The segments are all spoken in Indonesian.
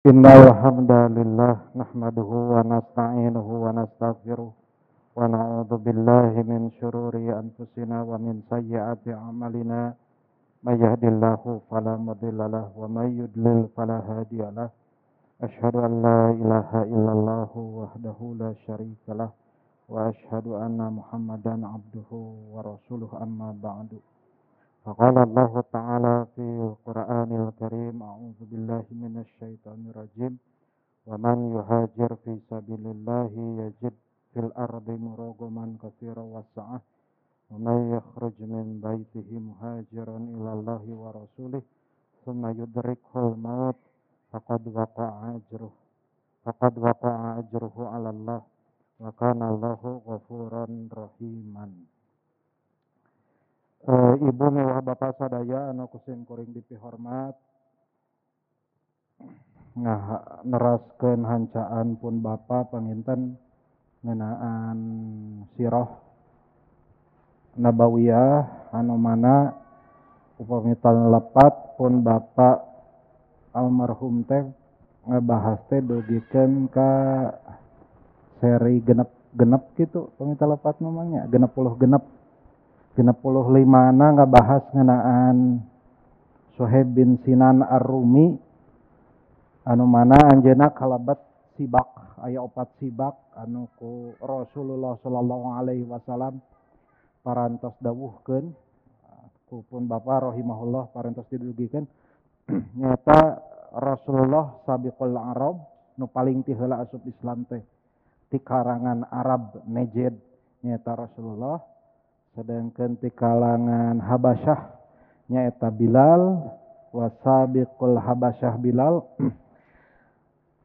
Innal hamdalillah nahmaduhu wa nasta'inuhu wa nastaghfiruh wa na'udzu billahi min shururi anfusina wa min sayyiati a'malina may yahdihillahu fala mudilla lahu wa may yudlil fala hadiya lahu asyhadu an la ilaha illallah wahdahu la syarika lah wa asyhadu anna muhammadan abduhu wa rasuluh amma ba'du. فقال الله تعالى في القرآن الكريم أعوذ بالله من الشيطان الرجيم ومن يهاجر في سبيل الله يجد في الأرض مراغما كثيرا وسعة ومن يخرج من بيته مهاجرا إلى الله ورسوله ثم يدركه الموت فقد وقع أجره على الله وكان الله غفورا رحيما. Ibu mewah bapak sadaya anu kusim kuring dipihormat neraskeun hancaan pun bapa panginten ngeunaan sirah nabawiyah anu mana upami lepat pun bapa almarhum teh ngebahas teh dugikeun ka seri genep gitu pamita lepat namanya genep 55 na ngabahas ngeunaan Suhaib bin Sinan Ar-Rumi anu mana anjeunna kalabat sibak aya 4 sibak anu ku Rasulullah sallallahu alaihi wasallam parantos dawuhkeun ku pun bapa rahimahullah parantos didugikeun nyata Rasulullah sabiqul Arab nu paling ti heula asup Islam teh ti karangan Arab Najd nyata Rasulullah sedangkan ti kalangan Habasyah nyaeta Bilal wasabiqul Habasyah Bilal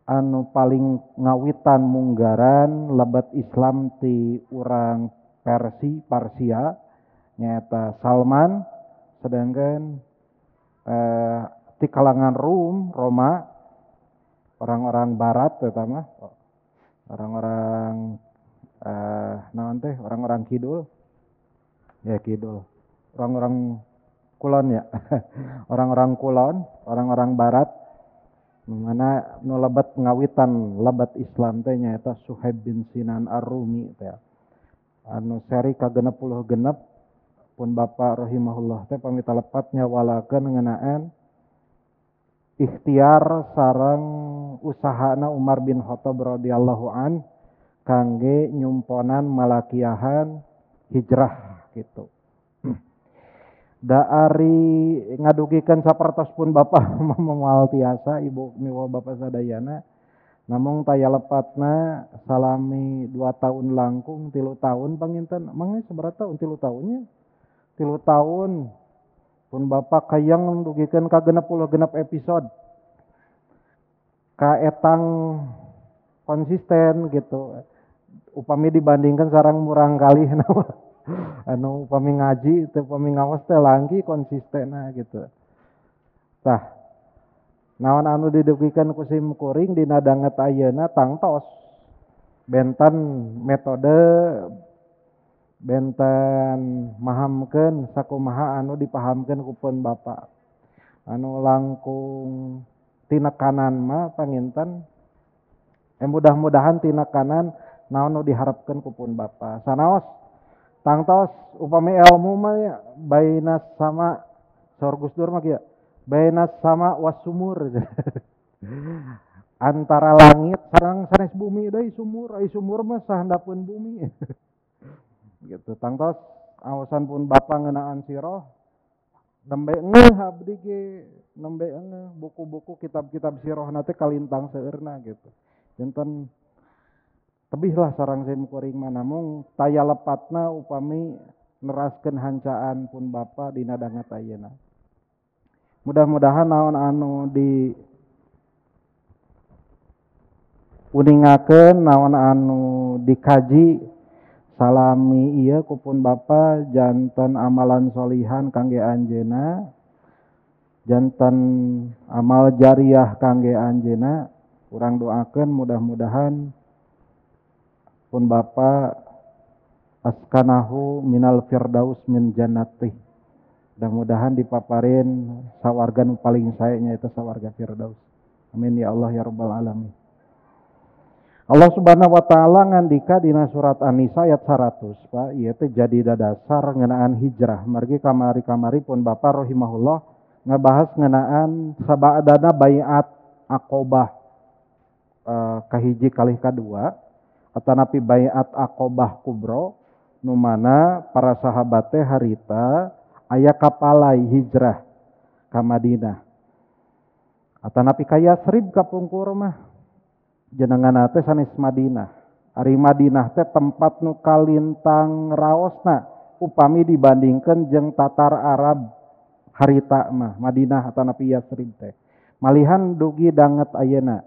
anu paling ngawitan munggaran lebat Islam ti urang Persia nyaeta Salman sedangkan ti kalangan Roma orang-orang barat terutama orang-orang naon teh orang-orang kidul orang-orang kulon ya orang-orang kulon orang-orang barat mana nu lebat ngawitan lebat Islam teh nyaeta Suhaib bin Sinan Ar-Rumi teh anu seri ka 60 genep pun bapa rahimahullah teh pamita lepat nyawalakeun ngeunaan ikhtiar sareng usahana Umar bin Khattab radhiyallahu an kangge nyumponan malakiahan hijrah gitu. Da ari ngadugikeun sapertos pun bapa moal tiasa ibu miwa bapa sadayana namung taya lepatna salami 2 tahun langkung 3 tahun panginten mangnya sabaraha tahun 3 tahunnya 3 tahun pun bapa kayang ndugikeun ka 60 episode ka etang konsisten gitu upami dibandingkan sareng murang kali anu upami ngaji teh upami ngaos teh langki konsistenna gitu. Tah naon anu didugikeun ku sim kuring dina danget ayeuna tangtos benten metode benten mahamkeun sakumaha anu dipahamkeun ku pun bapa anu langkung tinekanan mah panginten mudah-mudahan tinekanan naon nu diharapkeun ku pun bapa sanaos tangtos upami ilmu mah ya bainas sama saur Gus Dur mah kieu bainas sama wasumur antara langit sareng sanes bumi deui sumur mah sahandapeun bumi gitu tangtos aosan pun bapa ngeunaan sirah nembe ngeuh abdi ge nembe ngeuh buku-buku kitab-kitab sirahna teh kalintang seueurna gitu janten tebih lah sareng sim kuring mah namung taya lepatna upami neraskeun hancaan pun bapa dina danget ayeuna. Mudah-mudahan naon anu di uningakeun naon anu dikaji salami ieu ku pun bapa janten amalan solihan kangge anjeunna janten amal jariah kangge anjeunna urang doakeun mudah-mudahan pun bapa askanahu minal firdaus min jannati mudah-mudahan dipaparin sawarga nu paling sae nya eta sawarga firdaus Amin ya Allah ya rabbal alamin. Allah Subhanahu wa taala ngandika dina surat An-Nisa ayat 100, Pak, ieu teh jadi dasar ngeunaan hijrah. Margi kamari-kamari pun Bapak rahimahullah ngabahas ngeunaan sabadana baiat Aqobah kahiji kalih kadua atanapi baiat Aqobah kubro nu mana para sahabat teh harita aya kapalai hijrah ka Madinah. Atanapi ka Yatsrib kapungkur mah jenengan teh sanes Madinah. Ari Madinah teh tempat nu kalintang raosna upami dibandingkeun jeung Tatar Arab harita mah Madinah atanapi Yatsrib teh. Malihan dugi danget ayeuna.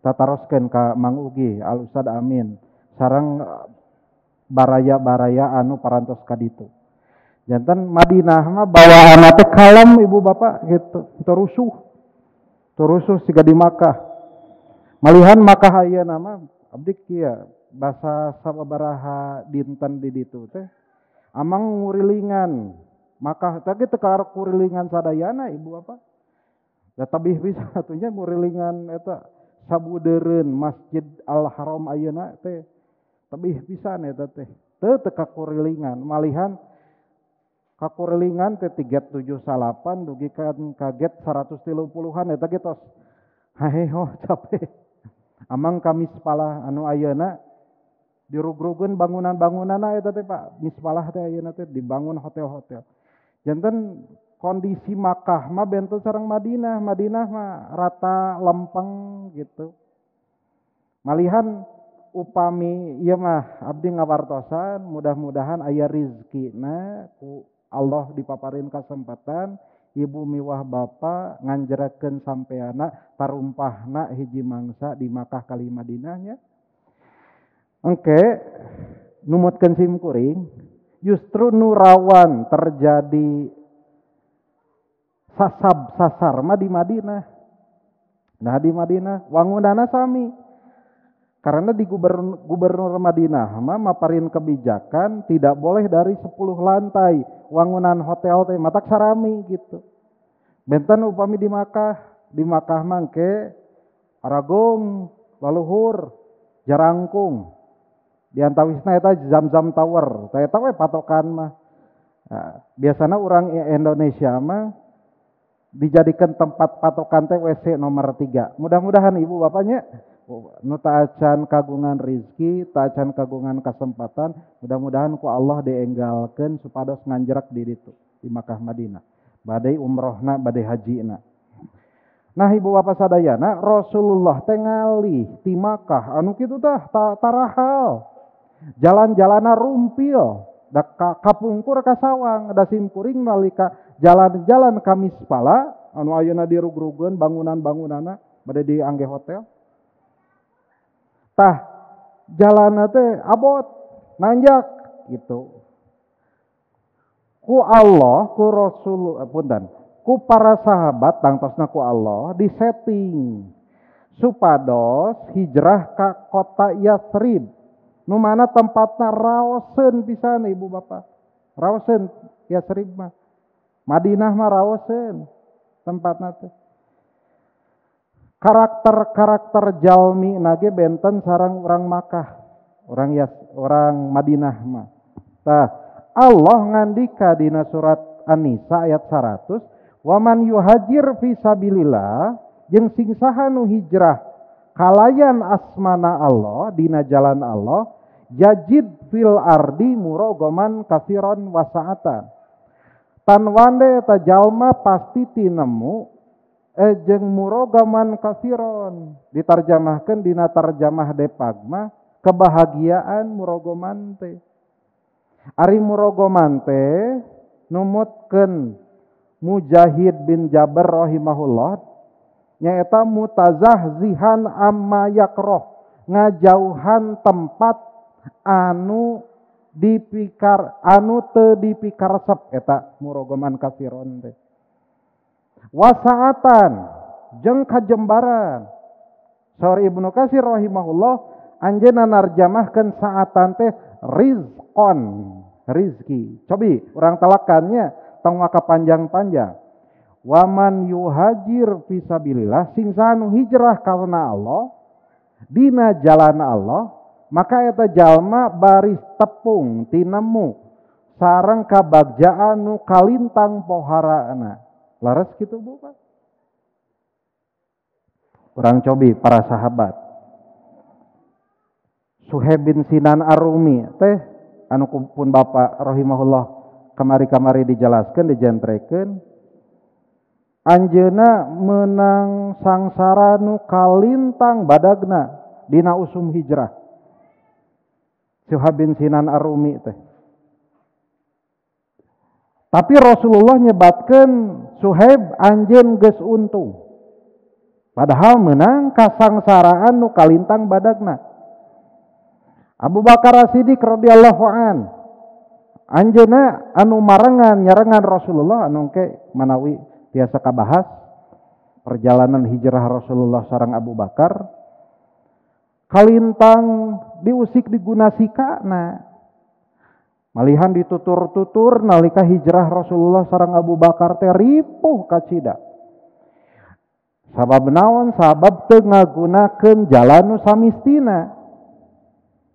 Tataroskeun ka Mang Ugi Al Ustad Amin sareng baraya-baraya anu parantos ka ditu. Janten Madinah mah bawaanna teh kalem ibu bapak gitu. Terusuh siga di Makkah. Malihan Makkah ayeuna mah abdi kieu basa sababaraha dinten di ditu teh amang ngurilingan Makkah teh teu kurilingan sadayana ibu bapak. Da tabih bisa atunya ngurilingan eta sabudeureun Masjid Al Haram ayeuna teh tabih pisan eta teh. Teu ka kurilingan malihan kakurilingan teh 378 dugi kan kaget 130-an eta ge tos haheho capek. Amang ka Mispalah anu ayeuna dirugrugeun bangunan-bangunanna eta teh Pak. Mispalah teh ayeuna teh dibangun hotel-hotel. Janten kondisi Makkah mah benten sareng Madinah. Madinah mah rata lempeng gitu. Malihan upami ieu mah abdi ngawartosan mudah-mudahan aya rizkina ku Allah dipaparin kesempatan ibu miwah bapa nganjerakeun sampeana tarumpahna hiji mangsa di Makkah kali Madinahnya. Engke numutkeun sim kuring justru nu rawan terjadi sasar mah di Madinah. Nah di Madinah wangunana sami. Karena di gubernur Madinah mah maparin kebijakan tidak boleh dari 10 lantai wangunan hotel teh matak sarami gitu. Benten upami di Makkah mangke Aragung, Laluhur, Jarangkung. Di antawisna eta Zamzam Tower. Tah eta we patokan mah. Nah, biasana orang Indonesia mah dijadikan tempat patokan teh WC nomor 3. Mudah-mudahan ibu bapaknya nu taacan kagungan rizki, taacan kagungan kesempatan, mudah-mudahan ku Allah dienggalkeun supados nganjerak di ditu di Makkah Madinah. Badai umrohna, badai hajina. Nah ibu bapak sadayana Rasulullah teh ngalih ti Makkah anu kitu tah tarahal. Jalan-jalana rumpil, da kapungkur ka sawang, da simkuring nalika jalan-jalan ka Mispalah anu ayeuna dirugrugeun bangunan-bangunana bade diangge hotel. Tah jalanna teh abot nanjak gitu. Ku Allah, ku Rasul, punten, ku para sahabat tangtosna ku Allah disetting supados hijrah ka kota Yatsrib. Nu mana tempatna raoseun pisan ibu bapak. Raoseun Yatsrib mah. Madinah mah raoseun tempatna teh. Karakter jalmi nage benten sareng orang Makkah, orang Madinah mah. Tah Allah ngandika dina surat An-Nisa ayat 100, "Wa man yuhajir fi sabilillah," jeung sing saha nu hijrah kalayan asmana Allah dina jalan Allah, yajid fil ardi murogoman kasiron wasaatan. Tan wande eta jalma pasti tinemu jeung murogaman kasiron ditarjamahkeun dina tarjamah Depag mah kebahagiaan murogoman teh. Ari murogoman teh numutkeun Mujahid bin Jabr rahimahullah nyaeta mutazahzihan amma yakroh, ngajauhan tempat anu dipikar anu teu dipikaresep eta murogoman kasiron teh. Wasaatan jeung kajembaran. Saur Ibnu Katsir rahimahullah anjeunna narjamahkeun saatan teh rizqon, rizki. Cobi urang talakannya tong maka panjang-panjang. Waman yuhajir fisabilillah sing sanu hijrah karena Allah dina jalan Allah maka eta jalma baris tepung tinemu sareng kabagjaan nu kalintang poharana. Laras kitu Bu Pak. Urang cobi para sahabat. Suhaib bin Sinan Ar-Rumi teh anu pun Bapak rahimahullah kamari-kamari dijelaskeun dijentrekeun anjeuna menang sangsara nu kalintang badagna dina usum hijrah. Suhaib bin Sinan Ar-Rumi teh. Tapi Rasulullah nyebatkeun Suhaib anjeun geus untung. Padahal menang kasangsaraan nu kalintang badagna. Abu Bakar As-Siddiq radhiyallahu an anjeuna anu marengan nyarengan Rasulullah anu ke manawi tiasa kabahas perjalanan hijrah Rasulullah sareng Abu Bakar kalintang diusik digunasikana malihan ditutur-tutur nalika hijrah Rasulullah sareng Abu Bakar teh ripuh kacida sabab naon sabab teu ngagunakeun jalan nu samistina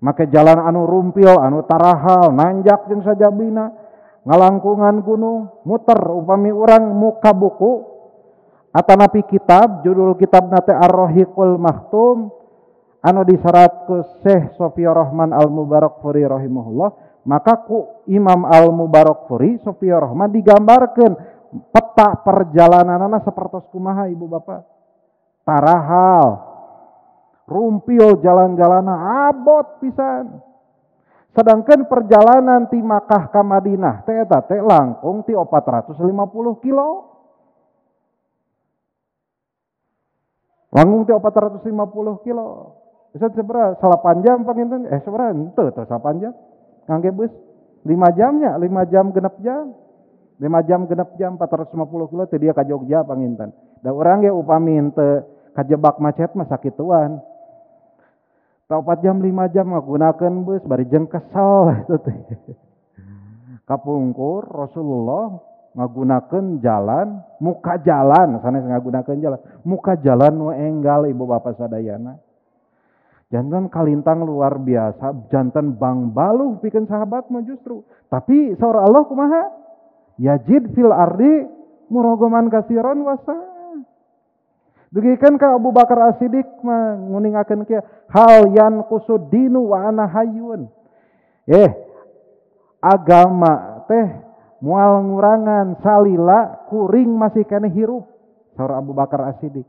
make jalan anu rumpil anu tarahal nanjak jeung sajabina ngalangkungan gunung muter upami urang muka buku atanapi kitab judul kitabna teh Ar-Rahiqul Maktum anu diserat ku Syekh Sofiyur Rahman Al-Mubarakfuri rahimahullah maka ku Imam Al-Mubarakfuri Sofiyur Rahman digambarkeun peta perjalananana sapertos kumaha Ibu Bapak tarahal rumpil jalan-jalana abot pisan. Sedangkan perjalanan ti Makkah ka Madinah teh eta teh langkung ti 450 kilo. Langkung ti 450 kilo. Bisa sabaraha? 8 jam panginten? Sabaraha? Henteu teh 8 jam. Ngangge bus 5 jamnya, 5 jam genep jam. 5 jam genep jam 450 kilo teh dia ka Jogja panginten. Da urang ge upami henteu kajebak macet mah sakituan. 4 jam 5 jam ngagunakeun bus bari jeung kesel itu teh. Kapungkur Rasulullah ngagunakeun jalan, muka jalan, sanes ngagunakeun jalan, muka jalan nu enggal Ibu Bapak sadayana. Janten kalintang luar biasa, janten bang baluh pikeun sahabat mah justru. Tapi saur Allah kumaha? Yajid fil ardi murogoman kasiron wasa. Dugikeun ka Abu Bakar As-Siddiq mah nguningakeun kieu hal yanqusud dinu wa ana hayyun. Agama teh moal ngurangan salila kuring masih kene hirup. Saur Abu Bakar As-Siddiq.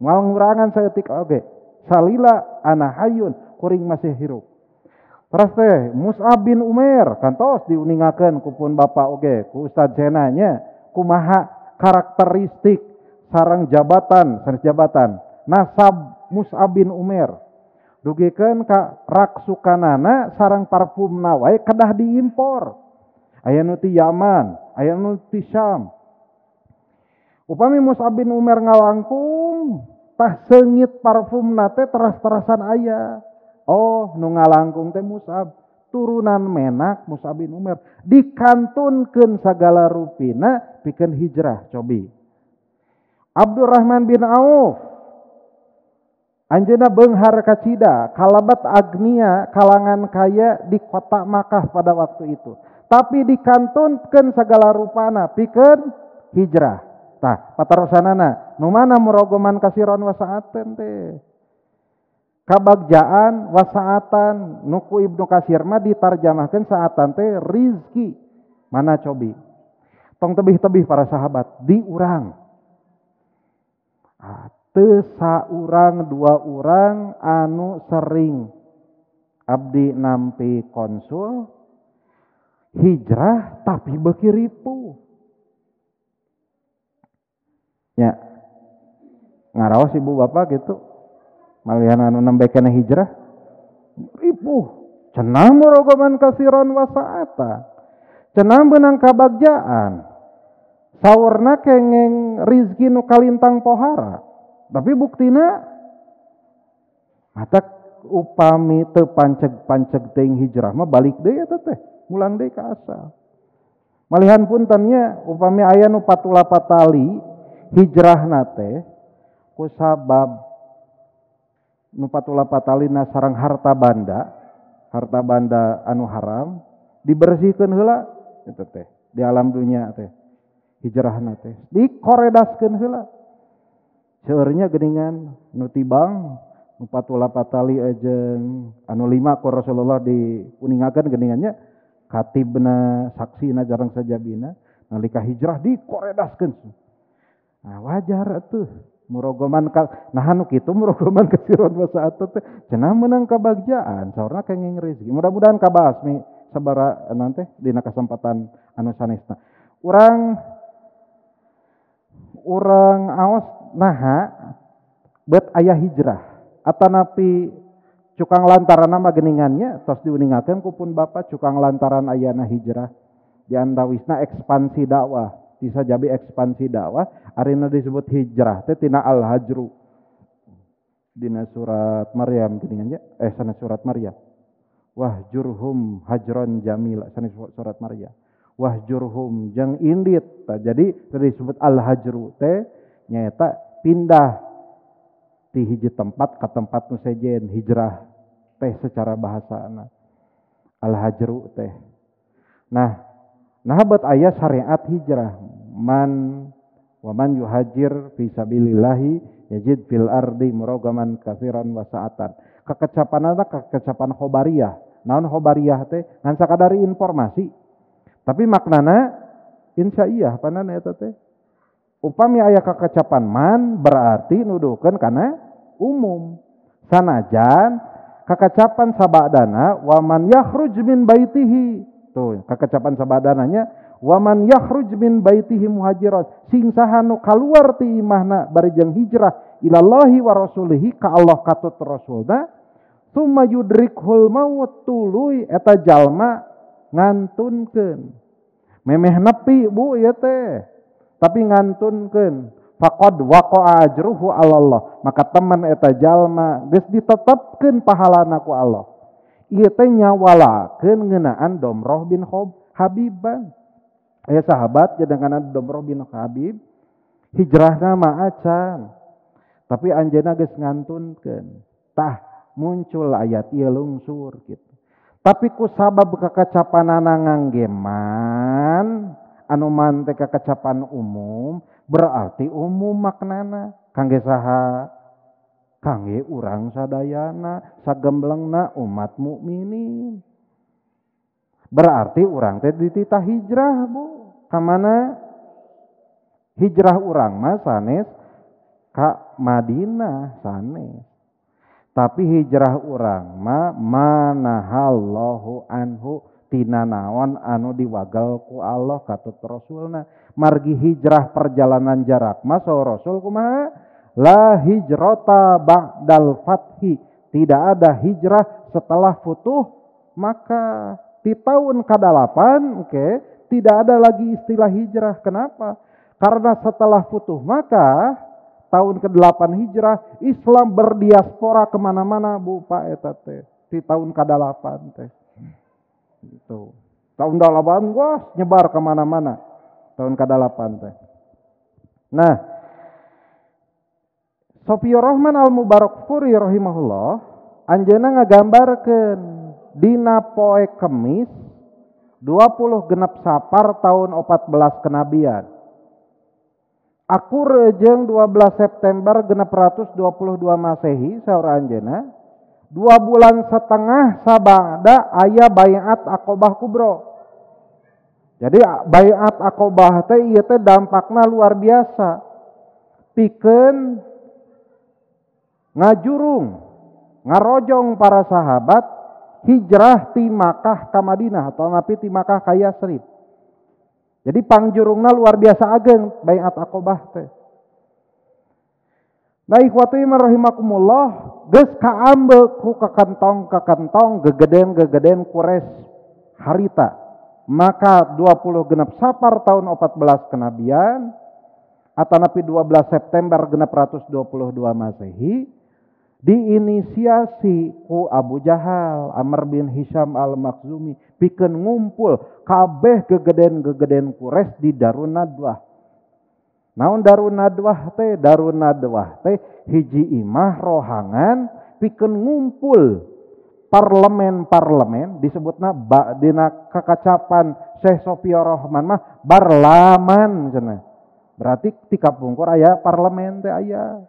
Moal ngurangan saeutik oge. Salila ana hayyun kuring masih hirup. Terus teh Mus'ab bin Umair kantos diuningakeun ku pun Bapak oge ku Ustaz Zenanya kumaha karakteristik sareng jabatan, sanes jabatan nasab Mus'ab bin Umair dugikeun ka raksukanana sareng parfumna wae kedah diimpor aya nu ti Yaman aya nu ti Syam upami Mus'ab bin Umair ngalangkung tah seungit parfumna teh teras-terasan aya nu ngalangkung teh Mus'ab turunan menak Mus'ab bin Umair dikantunkeun sagala rupina pikeun hijrah cobi Abdurrahman bin Auf anjeunna beunghar kacida kalabat agnia kalangan kaya di kota Makkah pada waktu itu tapi dikantunkeun sagala rupana pikeun hijrah tah patarosanana nu mana murogoman kasiron wasaaten teh kabagjaan wasaatan nuku Ibnu Katsir mah ditarjamahkeun saatan teh rizki mana cobi tong tebih-tebih para sahabat di urang teu saurang dua urang anu sering abdi nampi konsul hijrah tapi beuki ripuh nya ngaraos Ibu Bapak gitu malihan anu nembe kana hijrah ripuh cenah murogoman kasiron wasaata cenah beunang kabagjaan saurna kengeng rizki nu kalintang pohara tapi buktina mata upami teu panceg-panceg teuing hijrah mah balik deui eta teh mulang deui ka asal Malihan puntennya upami aya nu patula patali hijrahna teh ku sabab nu patula patalina sareng harta banda anu haram dibersihkeun heula eta teh di alam dunia teh hijrahna teh dikoredaskeun heula seueurnya geuningan nu tibang nu patula patali jeung anu 5 ku Rasulullah diuningakeun geuningannya katibna saksina jarang sajabina nalika hijrah dikoredaskeun. Nah wajar atuh murogoman ka nah anu kitu murogoman ka siron basa atuh teh cenah meunang kabagjaan saurna kenging rezeki. Mudah-mudahan kabahas mi sabara nanti dina kesempatan anu sanesna. Urang aos naha bet aya hijrah atanapi cukang lantaran nama geningannya tos diuningakeun ku pun bapa cukang lantaran ayana hijrah di antawisna ekspansi dakwah bisa jadi ekspansi dakwah arina disebut hijrah teh tina al hajru dina surat Maryam geningannya sana surat Maryam wahjurhum hajron jamila sana surat Maryam wahjurhum jeung indit jadi disebut al hajru teh nyaeta pindah di hiji tempat ke tempat nu sejen hijrah teh secara bahasana al hajru teh nah bet aya syariat hijrah man yuhajir fi sabilillahi yajid fil ardi muragaman katsiran wa sa'atan kekecapanana kekecapan khobariyah naon khobariyah teh ngan sakadari informasi tapi maknana insya'iyah panana eta teh upami aya kekecapan man berarti nuduhkeun kana umum sanajan kekecapan sabadana waman yakhruj min baitihi tuh kekecapan sabadananya waman yakhruj min baitihi muhajiran sing saha nu kaluar ti imahna bari jeung hijrah ilallahi wa rasulihi ka Allah katut rasulna summa yudrikhul maut tuluy eta jalma ngantunkeun memeh nepi bu ieu teh tapi ngantunkeun faqad waqa'a ajruhu 'ala Allah maka teman eta jalma geus ditetepkeun pahalana ku Allah ieu teh nyawalakeun ngeunaan Domroh bin Habiban aya sahabat jadangan Domroh bin Habib hijrahna mah acan tapi anjeunna geus ngantunkeun tah muncul ayat ieu lungsur kitu tapi ku sabab kakacapanana nganggeman anu man teh kecapan umum berarti umum maknana kangge saha kangge urang sadayana sagemblengna umat mukminin berarti urang teh dititah hijrah bu ka mana hijrah urang mah sanes ka Madinah sanes tapi hijrah urang mah manahallahu anhu tina naon anu diwagal ku Allah katut rasulna margi hijrah perjalanan jarak mah saur rasul kumaha la hijrata ba'dal fathi tidak ada hijrah setelah futuh maka di tahun ke-8 tidak ada lagi istilah hijrah kenapa karena setelah futuh maka tahun ke-8 hijrah Islam berdiaspora kemana-mana bu Pak eta teh di tahun ke-8 teh itu tahun ke-8 wah nyebar kemana-mana tahun ke-8 teh nah Sofiyur Rahman Al-Mubarakfuri rahimahullah anjeunna ngagambarkeun dina poe Kemis 20 genep Sapar tahun 14 kenabian akur jeung 12 September genep 122 Masehi saur anjeunna 2 bulan setengah sabada aya baiat Aqobah Kubro. Jadi baiat Aqobah teh ieu teh dampakna luar biasa. Pikeun ngajurung, ngarojong para sahabat hijrah ti Makkah ka Madinah atau napi ti Makkah ka Yatsrib. Jadi pangjurungna luar biasa ageng baiat Aqobah teh. Nah ikhwati rahimakumullah geus kaambeuk ku kakantong gegeden Quraisy harita maka 20 genep Sapar tahun 14 kenabian atanapi 12 September genep 122 Masehi diinisiasi ku Abu Jahal, Amr bin Hisham al-Makhzumi pikeun ngumpul kabeh gegeden-gegeden Quraisy di Darun Nadwah. Naon Darun Nadwah teh? Darun Nadwah teh hiji imah rohangan pikeun ngumpul parlemen disebutna dina kakacapan Syekh Sofia Rahman mah barlaman cenah. Berarti ti kapungkur aya parlemen teh aya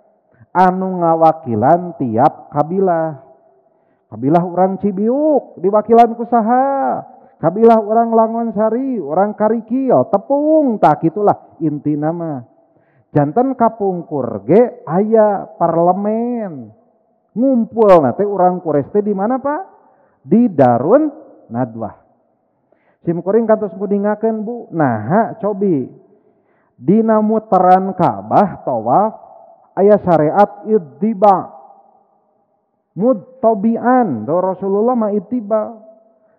anu ngawakilan tiap kabilah. Kabilah urang Cibiuk diwakilan ku saha? Kabilah urang Langon-Sari, urang Karikil, Tepung, tah kitulah intina mah. Janten kapungkur ge aya parlemen. Ngumpul teh urang Quraisy teh di mana Pak? Di Darun Nadwah. Simkuring kantos ngudingakeun Bu. Nah, cobi dina muteran Ka'bah tawaf aya syariat ittiba. Mudtabian do Rasulullah mah ittiba.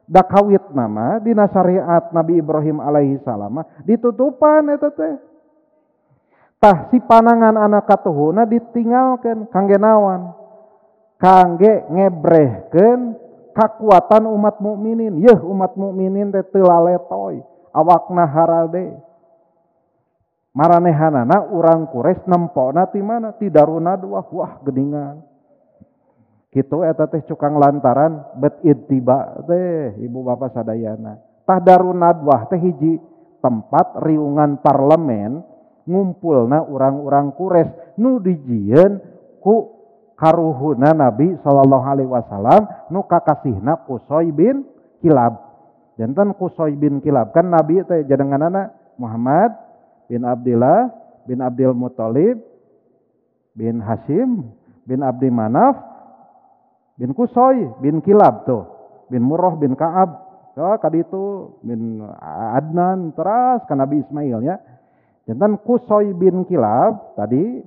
Da kawit nama dina syariat Nabi Ibrahim alaihi salam ditutupan eta teh. Tah si panangan anak katuhuna ditinggalkeun kangge naon? Kangge ngebrehkeun kakuatan umat mukminin. Yeuh umat mukminin teh teu laletoy, awakna harade. Maranehanana urang Quraisy nempona ti mana? Ti Darun Nadwah. Wah geuningan. Kitu eta teh cukang lantaran bet ittiba teh ibu bapak sadayana. Tah Darun Nadwah teh hiji tempat riungan parlemen ngumpulna urang-urang Quraisy nu dijieun ku karuhuna Nabi sallallahu alaihi wasallam nu kakasihna Qusay bin Kilab. Janten Qusay bin Kilab kan Nabi teh jadenganana Muhammad bin Abdullah bin Abdul Muthalib bin Hashim bin Abdi Manaf bin Qusay bin Kilab tuh bin Murrah bin Ka'ab kaditu bin Adnan teras ka Nabi Ismail ya. Janten Qusay bin Kilab tadi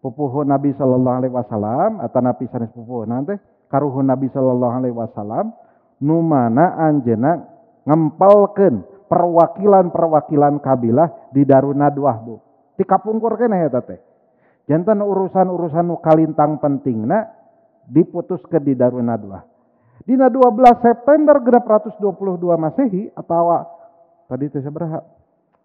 pupuhun Nabi sallallahu alaihi wasallam atana pisanes pupuhun teh karuhun Nabi sallallahu alaihi wasallam nu mana anjeunna ngempelkeun perwakilan kabilah di Darun Nadwah Bu. Ti kapungkur keneh eta teh. Janten urusan-urusan nu kalintang pentingna diputuskeun di Darun Nadwah. Dina 12 September 622 Masehi atawa tadi teh sabaraha?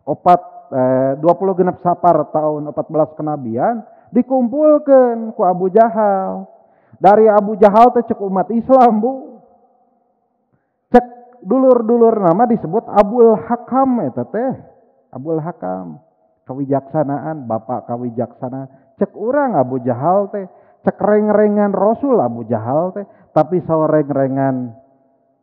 20 genep Sapar tahun 14 kenabian dikumpulkeun ku Abu Jahal. Dari Abu Jahal teh cek umat Islam Bu. Cek dulur-dulur nama disebut Abul Hakam eta teh. Abul Hakam kawijaksanaan, bapak kawijaksanaan. Cek urang Abu Jahal teh cek reng-rengan Rasul Abu Jahal teh, tapi saureng-rengan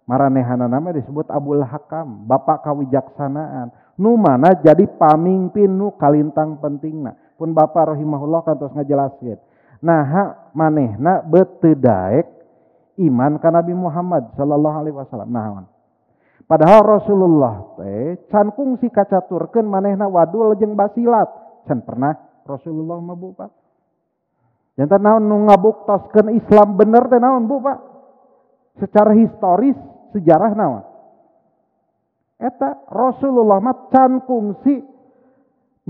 maranehanana nama disebut Abul Hakam, bapak kawijaksanaan. Nu mana jadi pamimpin nu kalintang pentingna. Pun bapak rahimahullah kantos ngajelaskeun. Nah, manehna beuteut daek iman ka Nabi Muhammad sallallahu alaihi wasallam. Naon? Padahal Rasulullah teh can kungsi kacaturkeun manehna wadul jeung basilat. Can pernah Rasulullah mah Bu Pak. Janten naon nu ngabuktoskeun Islam bener teh naon Bu Pak? Secara historis sejarah naon? Eta Rasulullah mah can kungsi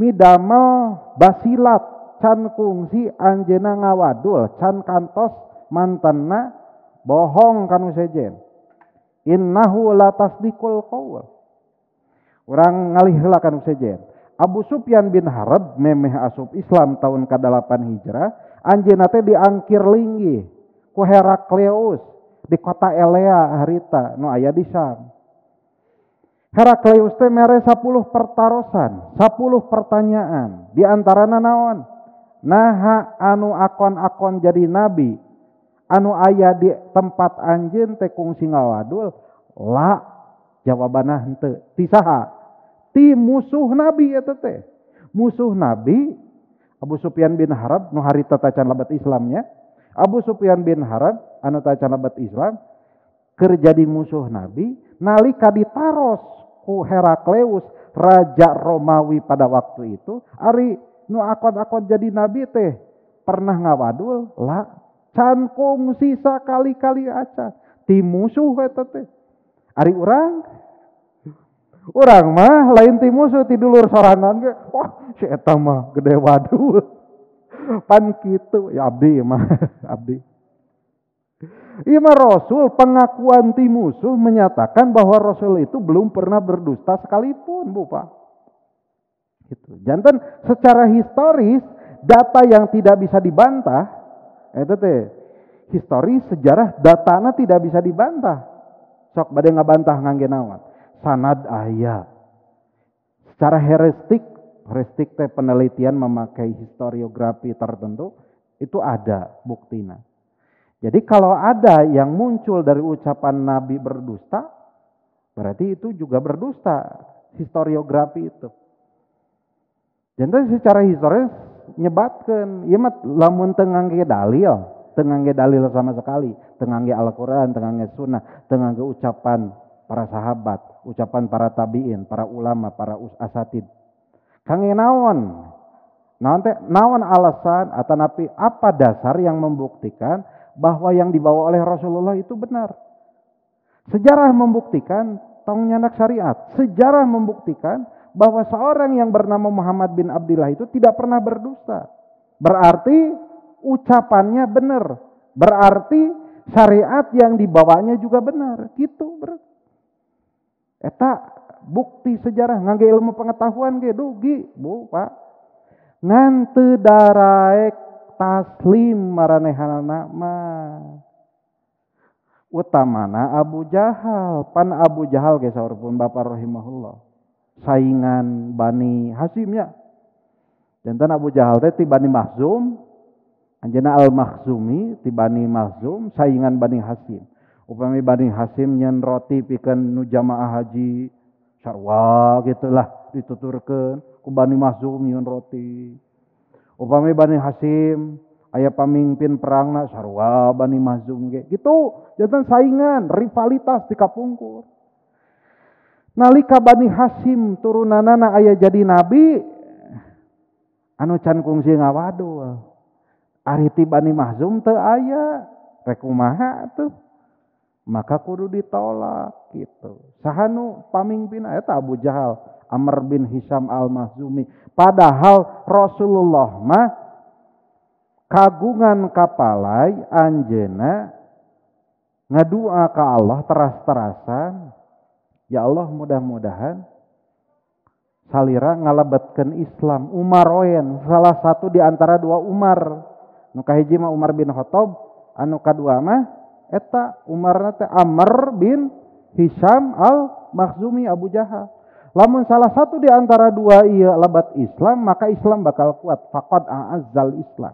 midamel basilat, can kungsi anjeunna ngawadul, can kantos mantenna bohong kanu sejen. Innahu la tasdiqul qaul. Urang ngalih heula kanu sejen. Abu Sufyan bin Harb memeh asup Islam tahun ke-8 Hijrah, anjeunna teh diangkir linggih ku Herakleus di kota Elea harita nu aya di Syam. Herakleus teh mere 10 pertarosan, 10 pertanyaan. Di antarana naon? Naha anu akon-akon jadi nabi, anu aya di tempat anjeun teh kungsi ngawadul? La, jawabanna henteu. Ti saha? Ti musuh nabi eta teh. Musuh nabi Abu Sufyan bin Harb nu harita tacan labat Islamnya. Abu Sufyan bin Harb anu tacan labat Islam keur jadi musuh nabi nalika ditaros ku Herakleus raja Romawi pada waktu itu. Ari nu akon-akon jadi nabi teh pernah ngawadul? La, can kungsi sakali-kali acan. Ti musuh eta teh. Ari urang mah lain ti musuh ti dulur sorangan ge. Wah, si eta mah gede wadul. Pan kitu ya abdi mah abdi. Iya mah Rasul, pengakuan ti musuh menyatakan bahwa Rasul itu belum pernah berdusta sekalipun, Bu Pak. Gitu. Jantan secara historis data yang tidak bisa dibantah, itu teh historis sejarah datanya tidak bisa dibantah. Sok bade ngabantah ngangge naon. Sanad aya. Secara heuristik teh penelitian memakai historiografi tertentu itu ada buktinya. Jadi kalau ada yang muncul dari ucapan Nabi berdusta, berarti itu juga berdusta historiografi itu. Jadi secara historis nyebatkan, ieu mah lamun teu ngangge dalil sama sekali, teu ngangge Al-Qur'an, teu ngangge sunnah, teu ngangge ucapan para sahabat, ucapan para tabi'in, para ulama, para asatid. Kangge naon? Naon alasan atau napi apa dasar yang membuktikan bahwa yang dibawa oleh Rasulullah itu benar? Sejarah membuktikan tong nyanak syariat. Sejarah membuktikan bahwa seorang yang bernama Muhammad bin Abdullah itu tidak pernah berdusta. Berarti ucapannya benar. Berarti syariat yang dibawanya juga benar. Gitu. Eta bukti sejarah ngangge ilmu pengetahuan ge dugi, Bu, Pak. Ngan teu daraek taslim maranehanana mah. Utamana Abu Jahal, pan Abu Jahal ge saurpun Bapak rahimahullah. Saingan Bani Hasyim ya. Jantan Abu Jahal teh ti Bani Makhzum, anjeunna Al-Makhzumi ti Bani Makhzum, saingan Bani Hasyim. Upami Bani Hasyim nyen roti pikeun nu jamaah haji sarua gitulah dituturkeun ku Bani Makhzum nyen roti. Upami Bani Hasyim aya pamimpin perangna sarua Bani Makhzum ge. Gitu, jantan saingan, rivalitas di kapungkur. Nalika Bani Hasyim turunanana aya jadi nabi, anu can kungsi ngawadul. Ari ti Bani Makhzum teu aya, rek kumaha tuh? Maka kudu ditolak gitu. Sahanu pamimpin eta Abu Jahal, Amr bin Hisham al-Makhzumi. Padahal Rasulullah mah kagungan kapalai anjeuna ngadua ka Allah teras-terasan. Ya Allah mudah-mudahan salira ngalabatkeun Islam. Umar oyen salah satu di antara dua Umar. Nu kahiji mah Umar bin Khattab, anu kadua mah eta Umar teh Amr bin Hisham al-Makhzumi Abu Jahal. Lamun salah satu di antara dua ieu labat Islam, maka Islam bakal kuat. Faqad a'azzal Islam.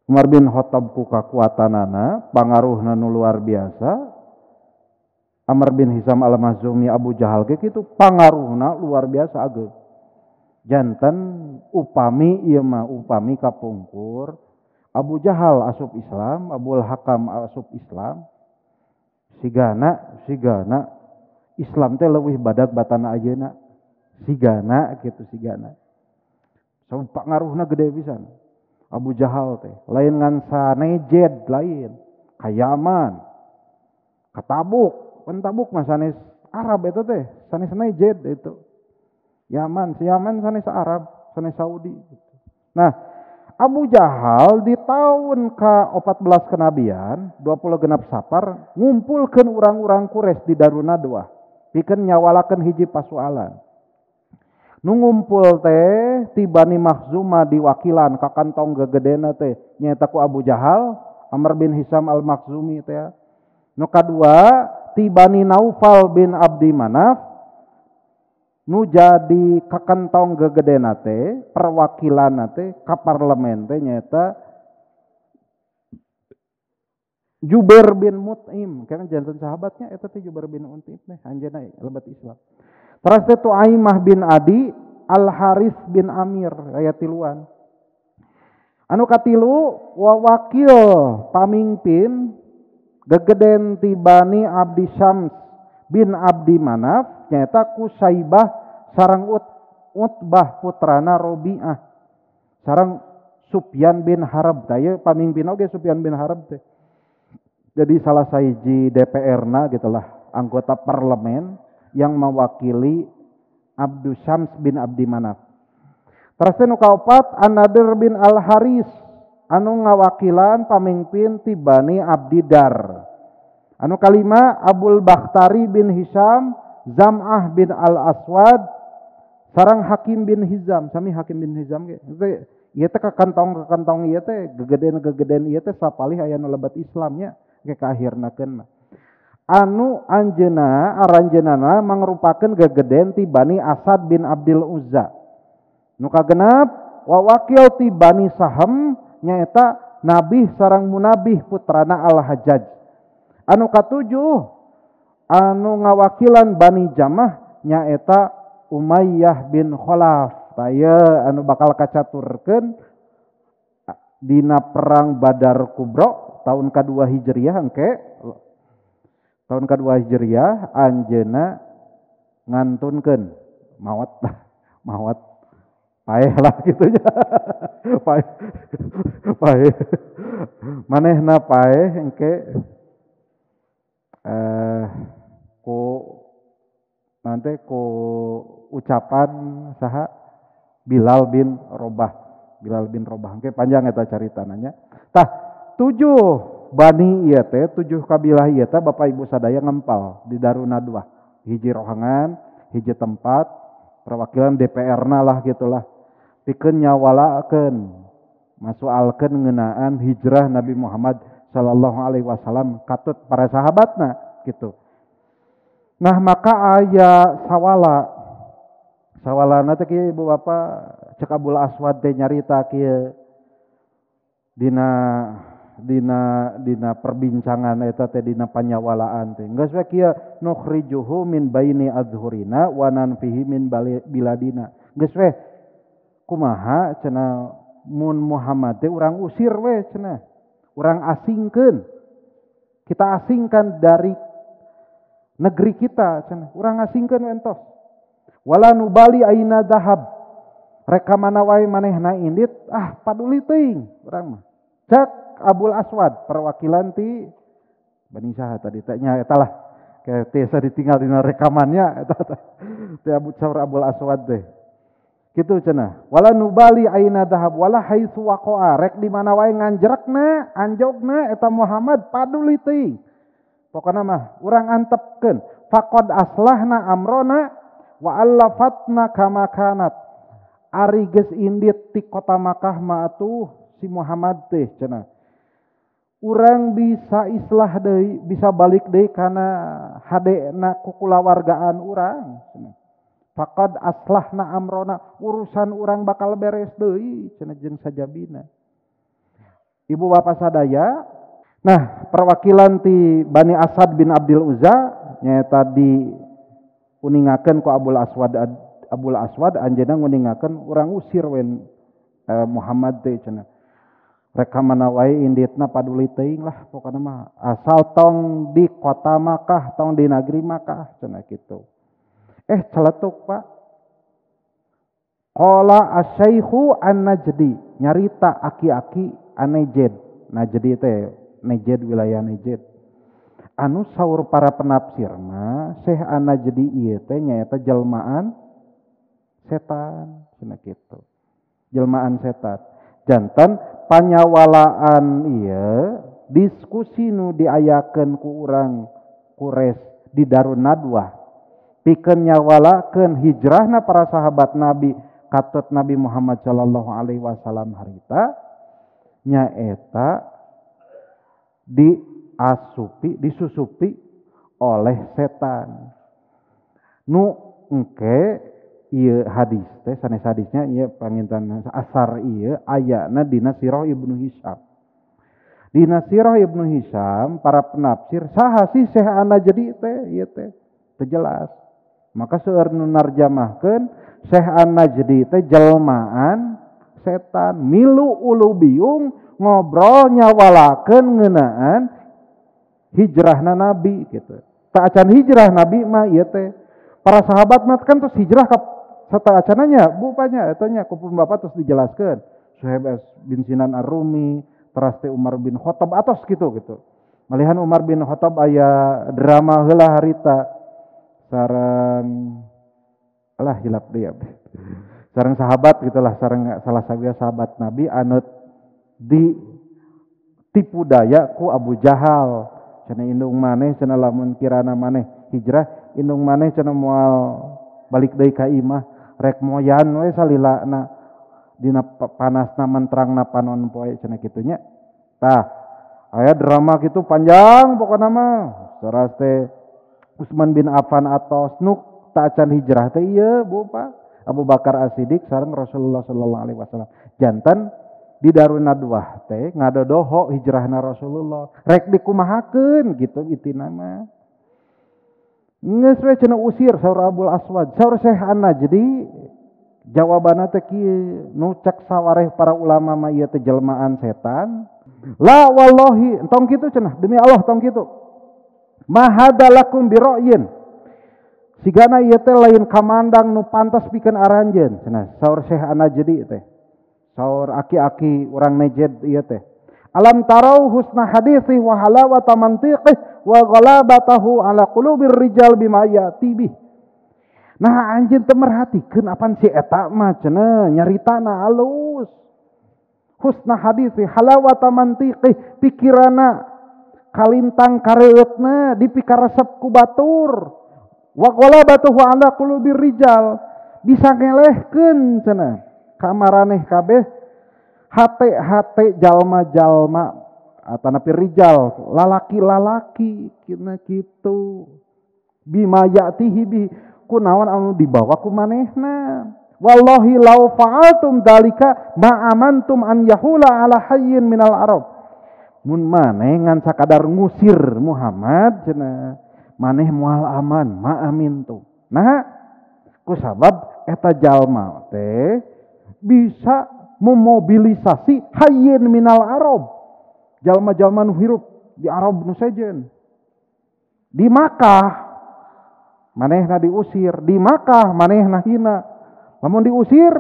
Umar bin Khattab ku kakuatanana, pangaruhna nu luar biasa. Amr bin Hisham al-Makhzumi Abu Jahal ge kitu pangaruhna luar biasa ageug. Janten upami ieu mah upami kapungkur Abu Jahal asup Islam, Abul Hakam asup Islam. Sigana Islam teh leuwih badag batana ajeuna. Sigana kitu sigana. So pangaruhna gede pisan. Abu Jahal teh lain ngan sanejed lain, ka Yaman, ka Tabuk. Tabuk mah sanes Arab eta teh, sanes Najd itu. Yaman sanes Arab, sanes Saudi gitu. Nah, Abu Jahal di tahun ke-14 kenabian, 20 genap Safar, ngumpulkeun urang-urang Quraisy di Darun Nadwah, pikeun nyawalakeun hiji pasualan. Nu ngumpul teh ti Bani Makhzumah diwakilan ka kantong gegedena teh nyaeta ku Abu Jahal, Amr bin Hisham al-Makhzumi teh. Nu kadua ti Bani Naufal bin Abdi Manaf nu jadi kakantong gegedena teh perwakilan teh ka parlemen teh nyaeta Jubair bin Mut'im, karena jantan sahabatnya eta teh Jubair bin Mut'im teh anjeunna lebat Islam. Terus teh Tuaimah bin Adi, Al Haris bin Amir aya tiluan. Anu katilu wakil pamimpin gegeden ti Bani Abdi Syams bin Abdi Manaf nyaeta ku Saibah sareng Utbah putrana Robi'ah sareng Sufyan bin Harb teh pamimpin oge Sufyan bin Harb teh. Jadi salah sahiji DPR-na gitulah anggota parlemen yang mewakili Abdu Syams bin Abdi Manaf. Terus nu kaopat An-Nadir bin Al Haris anu ngawakilan pamimpin ti Bani Abdidar. Anu kalima Abul Bakhtari bin Hisham, Zam'ah bin Al-Aswad, sareng Hakim bin Hizam. Sami Hakim bin Hizam ge. Ieu teh ka kantong ieu teh gegeden ieu teh sapalih aya nu lebat Islamnya ge ka akhirnakeun mah. Anu aranjeunana mangrupakeun gegeden ti Bani Asad bin Abdul Uzza. Nu kagenep wawakil ti Bani Saham nyaeta Nabi sareng Munabih putrana Al-Hajjaj. Anu katujuh anu ngawakilan Bani Jamah nyaeta Umayyah bin Khalaf. Taya anu bakal kacaturkeun dina perang Badar Kubro tahun kedua Hijriah engke. Tahun kedua Hijriah anjeunna ngantunkeun maot paeh lah gitunya. paeh. Manehna paeh engke ku ucapan saha Bilal bin Robah engke panjang eta caritananya. Tah 7 Bani ieu teh 7 kabilah ieu teh Bapak Ibu sadaya ngempal di Darun Nadwah. Hiji rohangan, hiji tempat, perwakilan DPR-na lah gitulah. Pikeun nyawalakeun masualkeun ngeunaan hijrah Nabi Muhammad sallallahu alaihi wasallam katut para sahabatna gitu. Nah, maka aya sawalana teh kieu Ibu Bapak cek Abul Aswad teh nyarita kieu dina perbincangan eta teh dina panyawalaan teh. Geus we kieu nukhrijuhu min baini adhurina wa nanfihi min biladina. Geus we kumaha cenah mun Muhammad teh urang usir we cenah. Urang asingkeun. Kita asingkan dari negeri kita cenah. Urang asingkeun we entos. Wala nubali aina dahab. Reka mana wae manehna indit, paduli teuing urang mah. Cak Abul Aswad perwakilan ti Bani Saha tadi tanya eta lah kayak tesa ditinggal dina rekamannya eta teh Abul Aswad teh kitu cenah. Wala nubali aina dahab wala haitsu waqa'a, rek di mana wae nganjrekna anjogna eta Muhammad paduli teuing. Pokona mah urang antepkeun faqad aslahna amrona wa allafatna kama kanat. Ari geus indit ti kota Makkah mah atuh si Muhammad teh cenah. Urang bisa islah deui, bisa balik deui kana hadena kukulawargaan urang cenah. Faqad aslahna amrona, urusan urang bakal beres deui cenah jeung sajabina. Ibu bapak sadaya, nah perwakilan ti Bani Asad bin Abdul Uzza nyaeta diuningakeun ku Abul Aswad anjeunna nguningakeun urang usir wen Muhammad teh cenah. Reka mana wae inditna paduli teuing lah pokona mah asal tong di kota Makkah, tong di negeri Makkah cenah kitu. Celetuk Pak. Qala asy-syaikhu an-Najdi, nyarita aki-aki an-Najd. Najdi teh Najd wilayah Najd. Anu saur para penafsir mah Syekh an-Najdi ieu teh nyaeta jelmaan setan cenah kitu. Jelmaan setan. Janten panyawalaan ieu diskusi nu diayakeun ku urang Quraisy di Darun Nadwah pikeun nyawalakeun hijrahna para sahabat Nabi katut Nabi Muhammad sallallahu alaihi wasallam harita nyaeta disusupi oleh setan. Nu engke ieu hadis teh sanes hadisnya ieu pangintan asar ieu ayana dina Sirah Ibnu Hisham. Dina Sirah Ibnu Hisham para penafsir saha sih Syekh an-Najdi teh ieu teh teu jelas. Maka seueur nu narjamahkeun Syekh an-Najdi teh jelmaan setan milu ulu biung ngobrol nyawalakeun ngeunaan hijrahna Nabi gitu. Tak acan hijrah Nabi mah ieu teh para sahabat mah kan terus hijrah ka sata acananya bupanya etanya kupun bapak terus dijelaskeun Suhaib bin Sinan Ar-Rumi teras teh Umar bin Khattab atos gitu. Malihan Umar bin Khattab aya drama heula harita sareng hilap deui. Sareng sahabat gitulah sareng salah sawiya sahabat Nabi anut ditipu daya ku Abu Jahal. Cenah indung maneh cenah lamun kirana maneh hijrah, indung maneh cenah moal balik deui ka imah, rek moyan we salilana dina panasna menterangna panon poe cenah kitu nya. Tah, aya drama kitu panjang pokona mah. Saras teh Utsman bin Affan atos nu taacan hijrah teh ieu Bapak Abu Bakar As-Siddiq sareng Rasulullah sallallahu alaihi wasallam. Janten di Darun Nadwah teh ngadodoho hijrahna Rasulullah. Rek dikumahakeun gitu itina mah. Geus we cenah usir saur Abul Aswad, saur Syekh An-Najdi jawabanna teh kieu, nu cek sawareh para ulama mah ieu teh jelmaan setan. La wallahi, tong kitu cenah, demi Allah tong kitu. Mahadalakum bi ra'yin. Sigana ieu teh lain kamandang nu pantas pikeun aranjeun cenah saur Syekh An-Najdi teh. Saur aki-aki urang Najd ieu teh. Alam tarau husna haditsih wa halawata mantiqih wa ghalabatahu ala qulubir rijal bima yati bih. Nah anjeun teu merhatikeun apan si eta mah cenah nyaritana halus. Husna haditsih halawata mantiqih pikirana kalintang kareueutna dipikaresep ku batur. Wa ghalabatahu ala qulubir rijal bisa ngelehkeun cenah ka maraneh kabeh hate jalma-jalma atanapi rijal lalaki-lalaki kina kitu bima ya'tihi bi kunaon anu dibawa ku manehna wallahi law fa'altum dalika ma amantum an yahula ala hayyin minal arab mun maneh ngan sakadar ngusir Muhammad cenah maneh moal aman ma amintu nah kusabab eta jalma teh bisa memobilisasi hayyin minal Arab. Jalma-jalma nu hirup di Arab nu sejen. Di Makkah manehna diusir, di Makkah manehna hina. Lamun diusir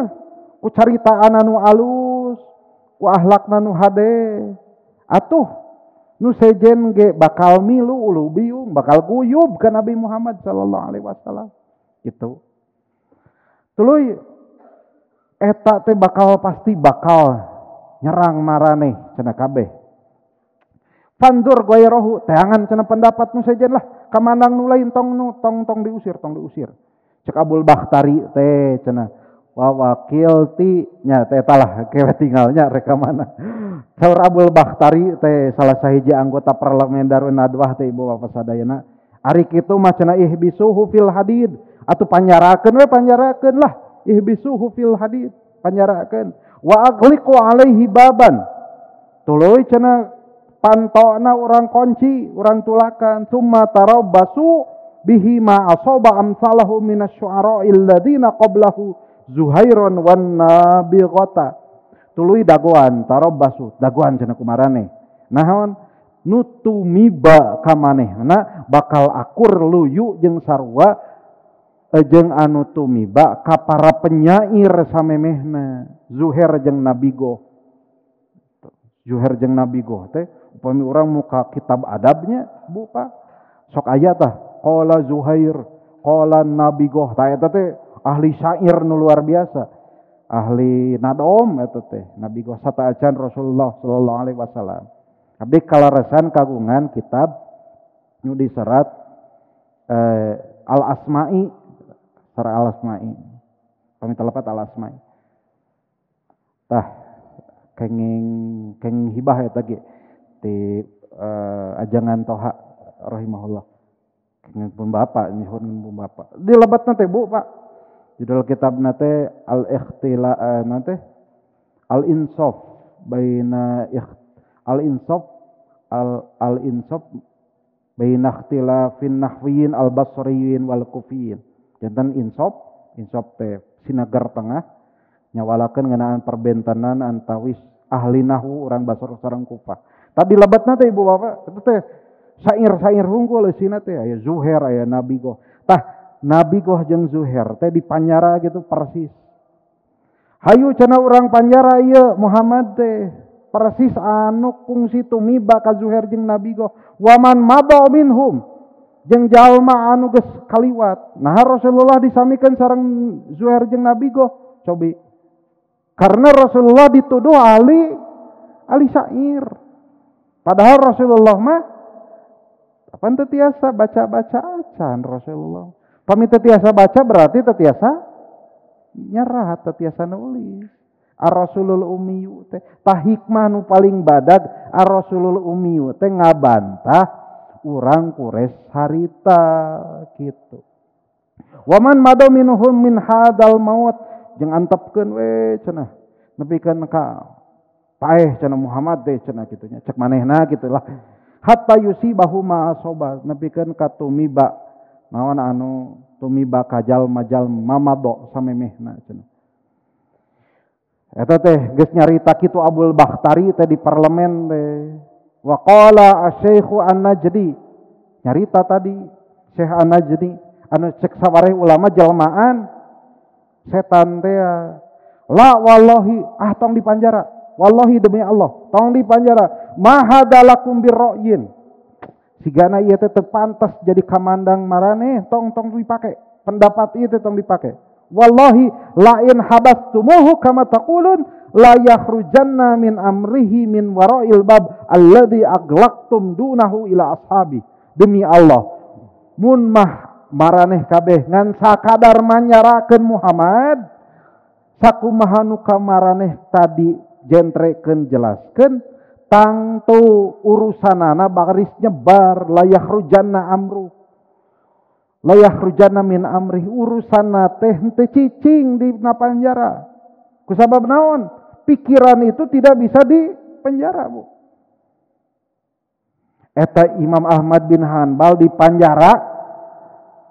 ku caritaan anu alus, ku akhlakna nu hade. Atuh nu sejen ge bakal milu ulu biung, bakal guyub ka Nabi Muhammad sallallahu alaihi wasallam. Gitu. Tuluy eta teh pasti bakal nyerang maraneh cenah kabeh. Fandur ghairahu teangan cenah pendapat nu sejen lah kamandang nu lain tong diusir. Cek Abul Bakhtari teh cenah wa wakilti nya teh talah kewe tinggalnya reka mana. Saur Abul Bakhtari teh salah sahiji anggota parlemen Darun Nadwah teh ibu bapak sadayana. Ari kitu mah cenah ihbisuhu fil hadid atuh panjarakeun lah. Ihbisuhu fil hadid panjarakeun wa aghliqu alaihi baban tuluy cenah pantona urang kunci urang tulakan summa tarabbasu bihi ma asaba amsalahu minasy syu'ara alladziina qablahu Zuhairon wan Nabighata tuluy dagoan tarabbasu dagoan cenah kumarane naon nutumiba ka manehna bakal akur luyu jeung sarua jeung anu tumiba ka para penyair samemehna Zuhair jeung Nabigoh. Zuhair jeung Nabigoh teh upami urang muka kitab adabnya buka sok aya tah qala Zuhair qala Nabigoh tah eta teh ahli syair nu luar biasa ahli nadom eta teh Nabigoh sataacan Rasulullah sallallahu alaihi wasallam abdi kalarasan kagungan kitab nu diserat Al-Asma'i Sarah Al-Asma'i. Kami telepat Al-Asma'i. Tah kenging hibah eta ge ti ajangan Toha rahimahullah. Kenging pun bapak nyuhun pun bapak. Dilebatna teh Bu, Pak. Judul kitabna teh Al-Ikhtila teh Al-Insaf baina Al-Insaf Al-Insaf baina ikhtilafin nahwiyin al-basriyin wal kufiyin. Jantan insaf teh sinagar tengah nyawalakeun ngeunaan perbentanan antawis ahli nahwu urang Basra sareng Kufah. Tadi lebatna teh Ibu Bapak, itu teh syair-syair hungkul eusina teh aya Zuhair aya Nabigoh. Tah Nabigoh jeung Zuhair teh di panjara gitu persis. Hayu cenah urang panjara ieu Muhammad teh persis anu kungsi tumiba ka Zuhair jeung Nabigoh. Waman maba minhum jeung jalma anu geus kaliwat. Nah Rasulullah disamikeun sareng Zuhair jeung Nabigoh cobi. Karena Rasulullah dituduh ahli Ali syair. Padahal Rasulullah mah apa tetiasa baca-bacaan Rasulullah. Pami tetiasa baca berarti tetiasa nyerah, tetiasa nulis. Ar-Rasulul Ummiyu teh tah hikmah nu paling badag Ar-Rasulul Ummiyu teh ngabantah urang Quraisy harita gitu. Waman mado minhum min hadal maut jeung antepkeun we cenah nepikeun ka paeh cenah Muhammad teh cenah kitu nya cek manehna gitulah hatta yusibahu ma asoba nepikeun ka tumiba naon anu tumiba kajal majal mamado samemehna cenah eta teh geus nyarita kitu Abul Bakhtari teh di parlemen teh wa qala asy-syaikhu an-Najdi nyarita tadi Syekh an-Najdi anu cek sabareh ulama jelmaan setan teh la wallahi tong dipanjara wallahi demi Allah tong dipanjara mahadalakum birra'yin sigana ieu teh teu pantes jadi kamandang maraneh tong dipake pendapat ieu teh tong dipake wallahi lain habastumuhu kama taqulun la yakhrujanna min amrihi min wara'il bab alladzi aglaqtum dunahu ila ashabi demi Allah mun mah maraneh kabeh ngan sakadar manyarakeun Muhammad sakumaha nu kamaraneh tadi jentrekeun jelaskeun tangtu urusanana baris nyebar layah rujanna amru layah rujanna min amri urusanna teh henteu cicing di penjara kusabab naon pikiran itu tidak bisa di penjara Bu eta Imam Ahmad bin Hanbal di penjara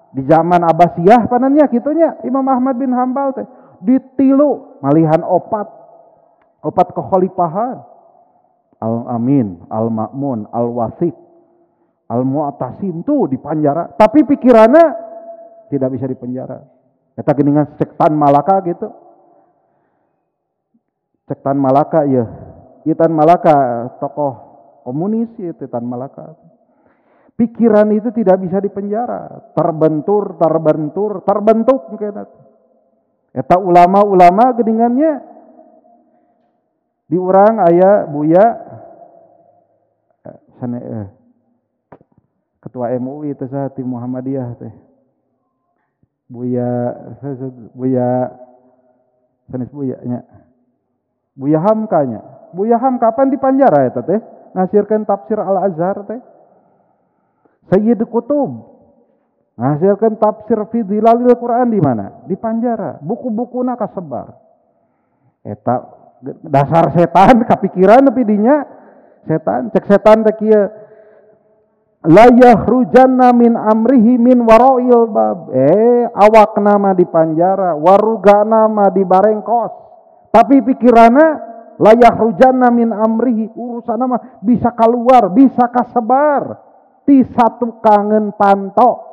di zaman Abbasiyah panannya kitunya Imam Ahmad bin Hanbal teh ditilu malihan opat kekhalifahan Al-Amin, Al-Ma'mun, Al-Wasiq, Al-Mu'tasim tuh di penjara tapi pikirannya tidak bisa dipenjara eta geuningan Cektan Malaka gitu Cektan Malaka ya Tan Malaka tokoh komunis ya Tan Malaka pikiran itu tidak bisa dipenjara, terbentuk kena. Eta ulama-ulama geuningannya di urang aya Buya ketua MUI teh saha ti Muhammadiyah teh. Buya sanes Buya nya. Buya Hamka nya. Buya Hamka kapan di penjara eta teh? Ngasirkeun tafsir Al-Azhar teh. Sayyid Qutub ngasilkan tafsir fi dhilalil Quran di mana? Di penjara. Buku-bukuna kasebar. Eta dasar setan kapikiran tapi dinya setan cek setan teh kieu la yakhrujanna min amrihi min wara'il bab awakna mah di penjara warugana mah di barengkos tapi pikiranna la yakhrujanna min amrihi urusanna mah bisa keluar bisa kasebar ti satu kangen panto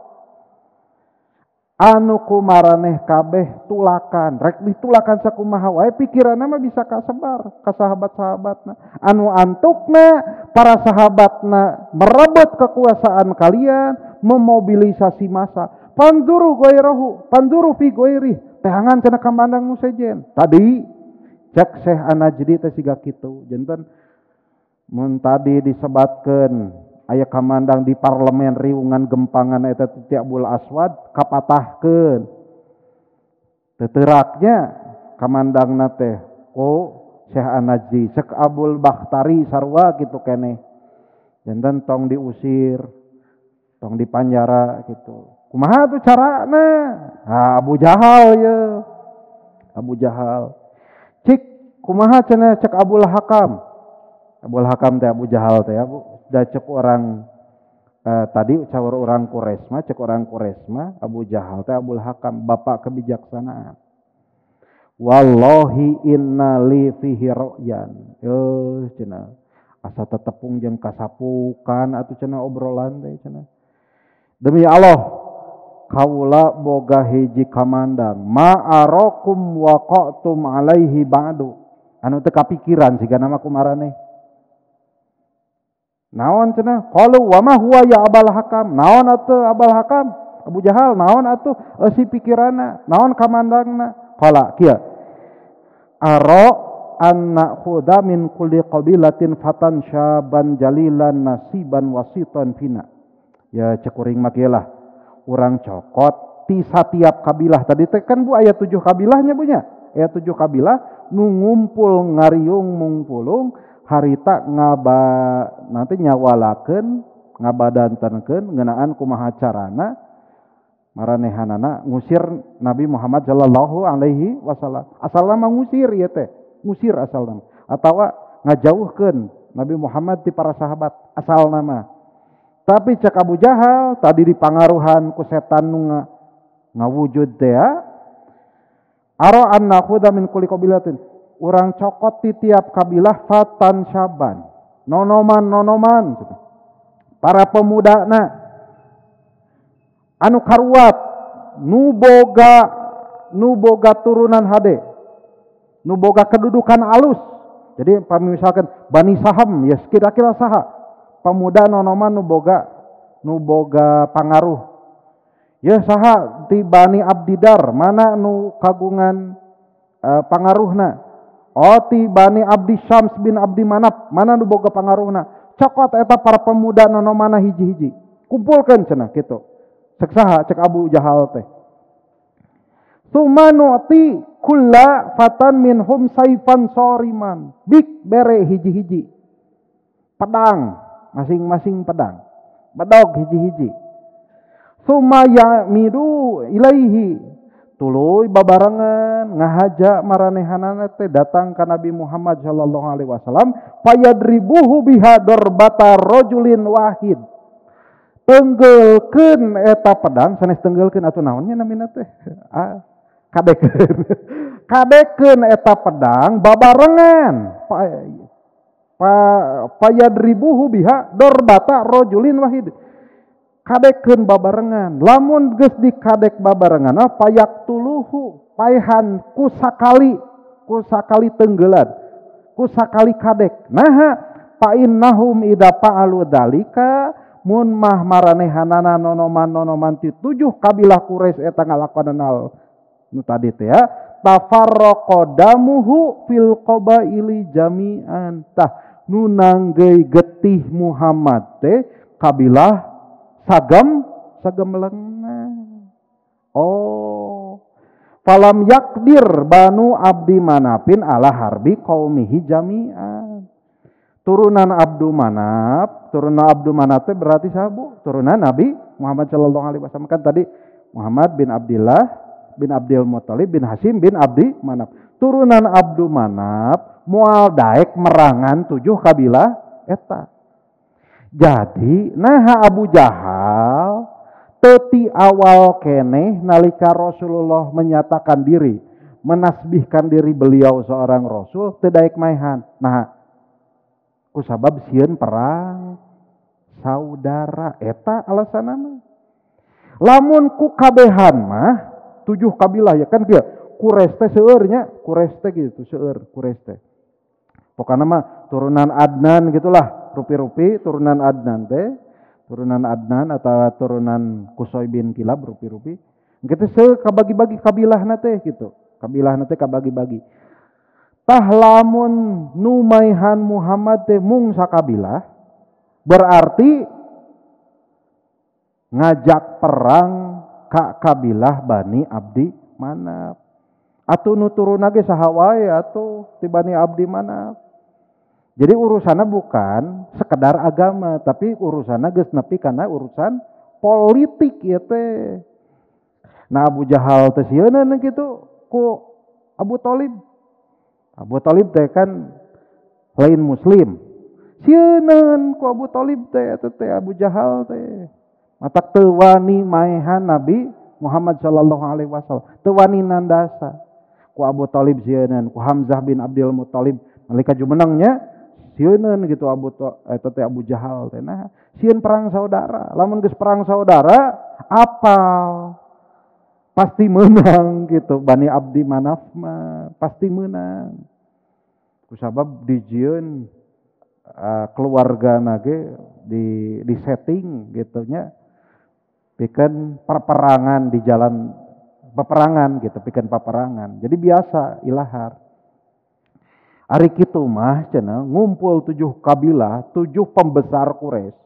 anu kumaraneh kabeh tulakan rek ditulakan sakumaha wae pikiranna mah bisa kasebar ka sahabat-sahabatna anu antukna para sahabatna merebut kekuasaan kalian memobilisasi massa panduru fi goirih tehangan cenah kamandang nu sejen tadi cek Syekh An-Najdi teh siga kitu janten mun tadi disebatkeun aya kamandang di parlemen riungan gempangan eta ti Abul Aswad kapatahkeun teuteraknya kamandangna teh Syekh An-Najdi Syekh Abul Bakhtari sarua kitu keneh janten tong diusir tong dipanjara gitu kumaha tuh carana Abu Jahal ya Abu Jahal cik kumaha cenah cek Abul Hakam teh Abu Jahal teh Abu da cek orang tadi cawar orang Quraisy mah cek orang Quraisy mah Abu Jahal teh Abul Hakam bapak kebijaksanaan wallahi inna li fihi ra'yan cenah asa tetepung jeung kasapukan atuh cenah obrolan teh cenah demi Allah kaula boga hiji kamandang ma'arakum waqatum alaihi ba'du anu teu kapikiran sigana mah kumaraneh naon cenah qalu wa ma huwa ya Abul Hakam naon atuh Abul Hakam Abu Jahal naon atuh si pikiranna naon kamandangna qala kieu ara anna khuda min kulli qabilatin fatan syaban jalilan nasiban wasiton fina. Ya cekuring makilah urang cokot ti satiap kabilah tadi kan Bu ayat 7 kabilahnya Bu nya. Ayat 7 kabilah nu ngumpul ngariung mungpulung harita nanti nyawalakeun ngabadantenkeun ngeunaan kumaha carana maranehanana ngusir Nabi Muhammad sallallahu alaihi wasallam. Asalna mah ngusir ieu teh, ngusir asalna. Atawa ngajauhkeun Nabi Muhammad ti para sahabat asalna mah. Tapi cek Abu Jahal tadi dipangaruhan ku setan nu ngawujud teh ara anna khuda min kulli qabilatin urang cokot ti tiap kabilah fatan syaban nonoman para pemuda anu karuat nu boga turunan hade nu boga kedudukan alus. Jadi misalkan Bani Saham ya kira-kira saha pemuda nonoman nu boga pangaruh ya saha ti Bani Abdidar mana nu kagungan pangaruhna. Oh ti Bani Abdi Syams bin Abdi Manaf mana nu boga pangaruhna. Cokot eta para pemuda nonomana hiji-hiji kumpulkeun cenah kitu. Cek saha cek Abu Jahal teh. Sumanu'ti kulla fatan minhum saifan soriman. Bik bere hiji-hiji. Pedang, masing-masing pedang. Bedog hiji-hiji. Sumaya midu ilaihi. Tuluy babarengan ngahaja maranehanana teh datang ka Nabi Muhammad sallallahu alaihi wasallam payadribuhu biha darbata rajulin wahid. Tenggelkeun eta pedang sanes tenggelkeun atuh naonnya namina teh? Kadekeun eta pedang babarengan payadribuhu biha darbata rajulin wahid. Kadekeun babarengan lamun geus dikadek babarengan payak tuluhu paehan kusakali tenggeulan kusakali kadek naha fa innahum idza fa'alu dalika mun mah maranehanana nonoman ti 7 kabilah Quraisy eta ngalakonan hal nu tadi teh ya tafarraqa damuhu fil qabaili jami'an tah nu nanggeuy getih Muhammad teh kabilah sagam lengna. Oh. Falam yakdir Banu Abdi Manafin ala harbi qaumihi jami'an. Turunan Abdu Manaf teh berarti sabu turunan Nabi Muhammad sallallahu alaihi wasallam kan tadi Muhammad bin Abdullah bin Abdul Muthalib bin Hashim bin Abdi Manaf. Turunan Abdu Manaf moal daek merangan 7 kabilah eta. Jadi naha Abu Jahal teti awal keneh nalika Rasulullah menyatakan diri menasbihkan diri beliau seorang rasul teu daek maehan. Nah kusabab sieun perang saudara eta alasanna mah. Lamun ku kabehan mah 7 kabilah ya kan kieu Quraisy teh seueur nya Quraisy teh gitu seueur Quraisy teh. Pokokna mah turunan Adnan gitulah rupi-rupi turunan Adnan atau turunan Qusay bin Kilab rupi-rupi kitu kabagi-bagi kabilahna teh gitu kabilahna teh kabagi-bagi tah lamun numaihan Muhammad teh mung sakabilah berarti ngajak perang ka kabilah Bani Abdi Manaf atuh nu turunna ge saha wae atuh ti Bani Abdi Manaf. Jadi urusannya bukan sekedar agama, tapi urusannya geus nepi kana urusan politik ya teh. Nah Abu Jahal teh sieuneuh kitu ku Abu Thalib. Abu Thalib teh kan lain muslim. Sieuneuh ku Abu Thalib teh eta teh Abu Jahal teh. Matak teu wani maehan Nabi Muhammad sallallahu alaihi wasallam. Teu wani nandasa. Ku Abu Thalib sieuneuh, ku Hamzah bin Abdul Muthalib nalika jumenengnya sieun gitu eta teh Abu Jahal teh nah sieun perang saudara lamun geus perang saudara apal pasti menang gitu Bani Abdi Manaf mah pasti menang kusabab dijieun keluarga ge di setting gitu nya pikeun perperangan di jalan peperangan gitu pikeun peperangan jadi biasa ilahar. Ari kitu mah cenah ngumpul 7 kabilah, 7 pembesar Quraisy.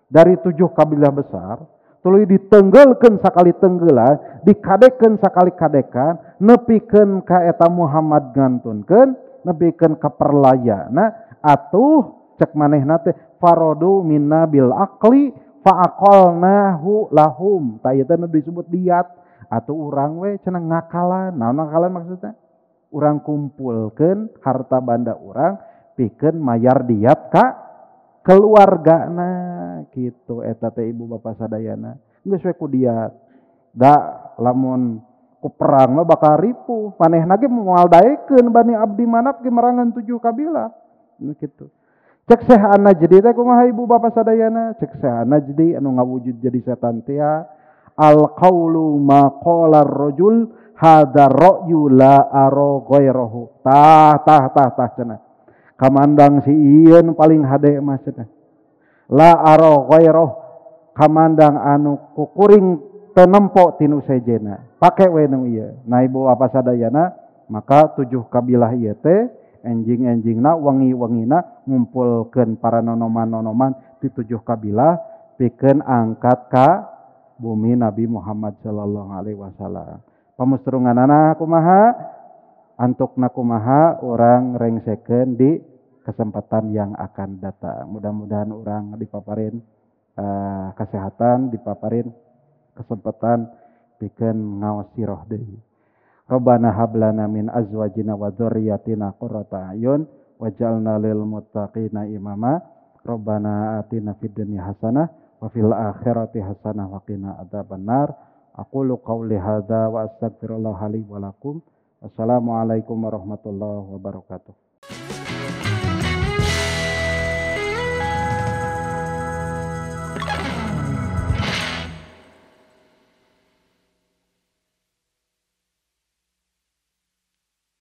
Dari 7 kabilah besar, tuluy ditenggelkeun sakali tenggelan, dikadekeun sakali kadekan, nepikeun ka eta Muhammad ngantunkeun, nepikeun ka perlayana, atuh cek manehna teh farodu minna bil aqli fa aqalnahu lahum. Tah ieu teh disebut diat. Atuh urang we cenah ngakalan. Naon ngakalan maksudna? Urang kumpulkeun harta banda urang pikeun mayar diat ka keluargana gitu. Eta teh ibu bapak sadayana geus we ku diat. Da lamun ku perang mah bakal ripuh, manehna ge moal daekeun Bani Abdi Manaf ge merangan 7 kabilah gitu. Cek Syekh An-Najdi teh kumaha ibu bapak sadayana? Cek Syekh An-Najdi anu ngawujud jadi setan teh al qaulu ma qala ar-rajul hada ra'yu la ara ghairahu. Tah cenah. Kamandang si ieun paling hade mah cenah. La ara ghairahu. Kamandang anu kukuring teu nempo tinu sejena. Pake we nu ieu. Nah ibu bapak sadayana, maka 7 kabilah ieu teh enjing-enjingna wengi-wengina ngumpulkeun para nonoman-nonoman di 7 kabilah pikeun angkat ka bumi Nabi Muhammad sallallahu alaihi wasallam. Pamusturunganana kumaha? Antukna kumaha orang rengsekeun di kesempatan yang akan datang. Mudah-mudahan orang dipaparin kesehatan, dipaparin kesempatan pikeun ngaos sirah deui. Rabbana hab lana min azwajina wa dzurriyyatina qurrata a'yun waj'alna lil muttaqina imama. Rabbana atina fid dunya hasanah wa fil akhirati hasanah wa qina adzabannar. Aqulu qauli hadza wa astaghfirullah li wa lakum. Wassalamualaikum warahmatullahi wabarakatuh.